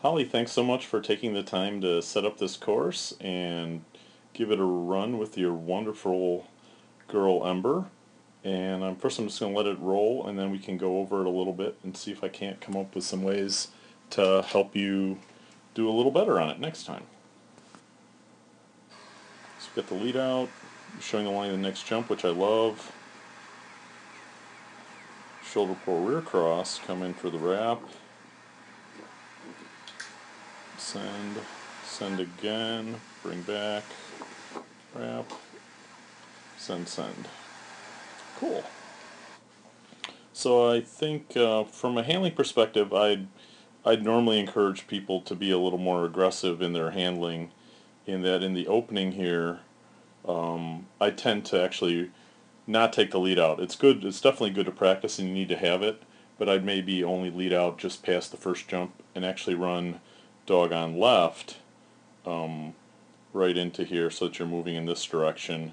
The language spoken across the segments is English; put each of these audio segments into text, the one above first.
Holly, thanks so much for taking the time to set up this course and give it a run with your wonderful girl Ember. And first I'm just going to let it roll and then we can go over it a little bit and see if I can't come up with some ways to help you do a little better on it next time. So we've got the lead out, showing the line of the next jump, which I love. Shoulder pull rear cross, come in for the wrap. Send, send again, bring back, wrap, send, send. Cool. So I think from a handling perspective, I'd normally encourage people to be a little more aggressive in their handling, in that in the opening here, I tend to actually not take the lead out. It's good. It's definitely good to practice, and you need to have it. But I'd maybe only lead out just past the first jump and actually run dog on left right into here, so that you're moving in this direction.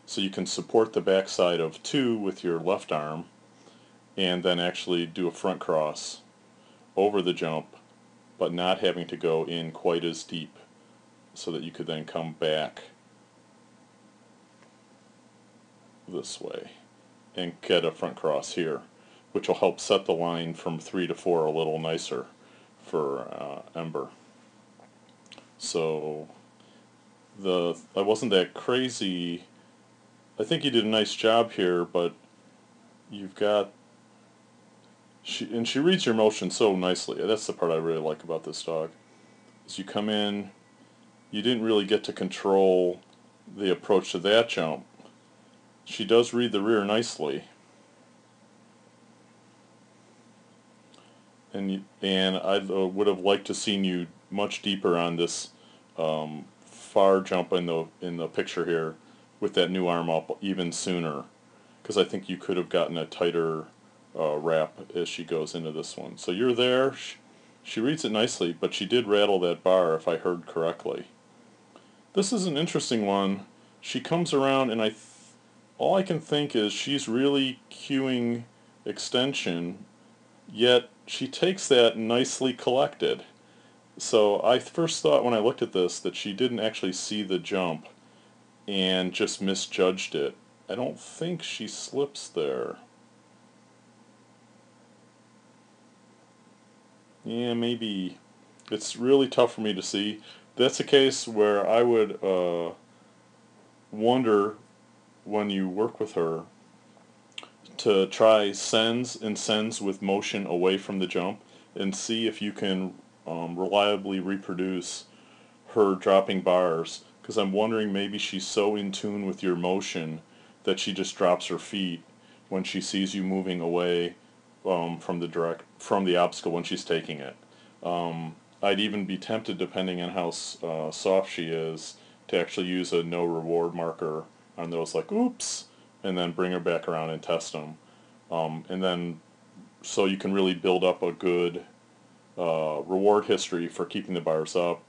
So you can support the backside of 2 with your left arm, and then actually do a front cross over the jump, but not having to go in quite as deep, so that you could then come back this way and get a front cross here, which will help set the line from 3 to 4 a little nicer for Ember. So I wasn't that crazy. I think you did a nice job here, but you've got she reads your motion so nicely. That's the part I really like about this dog. As you come in, you didn't really get to control the approach to that jump. She does read the rear nicely, and I would have liked to seen you much deeper on this far jump in the picture here with that new arm up even sooner, because I think you could have gotten a tighter wrap as she goes into this one. So you're there. She reads it nicely, but she did rattle that bar if I heard correctly. This is an interesting one. She comes around, and all I can think is she's really cueing extension, yet she takes that nicely collected. So I first thought when I looked at this that she didn't actually see the jump and just misjudged it. I don't think she slips there. Yeah, maybe. It's really tough for me to see. That's a case where I would wonder, when you work with her, to try sends and sends with motion away from the jump and see if you can reliably reproduce her dropping bars, because I'm wondering maybe she's so in tune with your motion that she just drops her feet when she sees you moving away from the obstacle when she's taking it. I'd even be tempted, depending on how soft she is, to actually use a no reward marker on those, like oops, and then bring her back around and test them. And then so you can really build up a good reward history for keeping the bars up,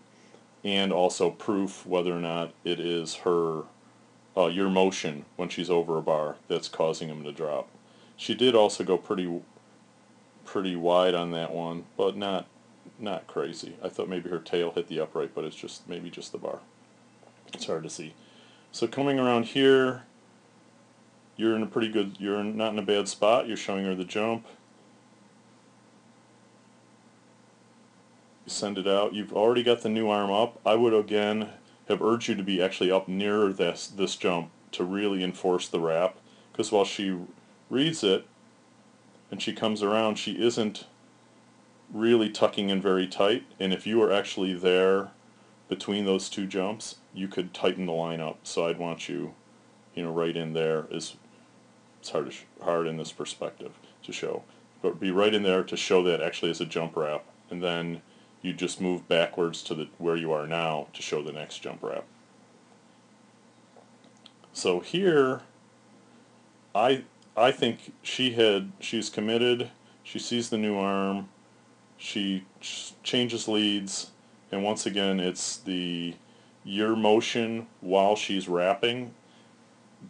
and also proof whether or not it is your motion when she's over a bar that's causing them to drop. She did also go pretty wide on that one, but not crazy. I thought maybe her tail hit the upright, but it's just maybe just the bar. It's hard to see. So coming around here, you're not in a bad spot. You're showing her the jump. You send it out. You've already got the new arm up. I would again have urged you to be actually up nearer this jump to really enforce the wrap, because while she reads it and she comes around, she isn't really tucking in very tight, and if you were actually there between those 2 jumps, you could tighten the line up. So I'd want you, right in there. It's hard in this perspective to show, but be right in there to show that actually as a jump wrap, and then you just move backwards to where you are now to show the next jump wrap. So here, I think she's committed. She sees the new arm. She changes leads, and once again, it's your motion while she's wrapping.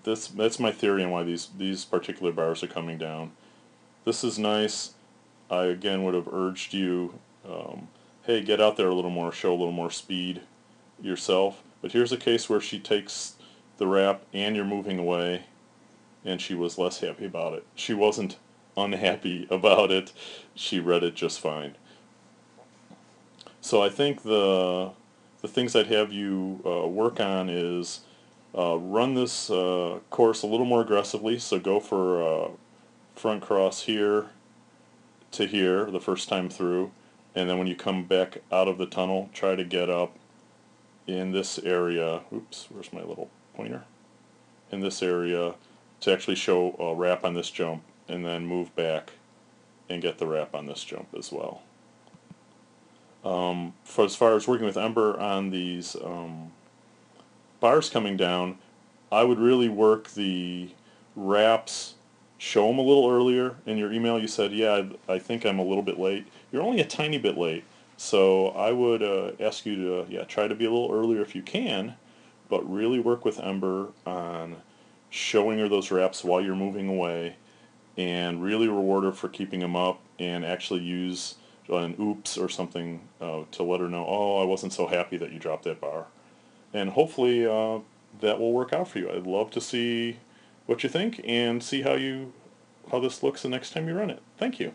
That's my theory on why these particular bars are coming down. This is nice. I again would have urged you hey, get out there a little more, show a little more speed yourself. But here's a case where she takes the wrap and you're moving away, and she was less happy about it. She wasn't unhappy about it. She read it just fine. So I think the things I'd have you work on is run this course a little more aggressively. So go for front cross here to here the first time through, and then when you come back out of the tunnel, try to get up in this area. Oops, where's my little pointer? In this area to actually show a wrap on this jump, and then move back and get the wrap on this jump as well. For as far as working with Ember on these bars coming down, I would really work the wraps, show them a little earlier. In your email you said, yeah, I think I'm a little bit late. You're only a tiny bit late, so I would ask you to try to be a little earlier if you can, but really work with Ember on showing her those wraps while you're moving away, and really reward her for keeping them up, and actually use an oops or something to let her know, oh, I wasn't so happy that you dropped that bar. And hopefully that will work out for you. I'd love to see what you think and see how this looks the next time you run it. Thank you.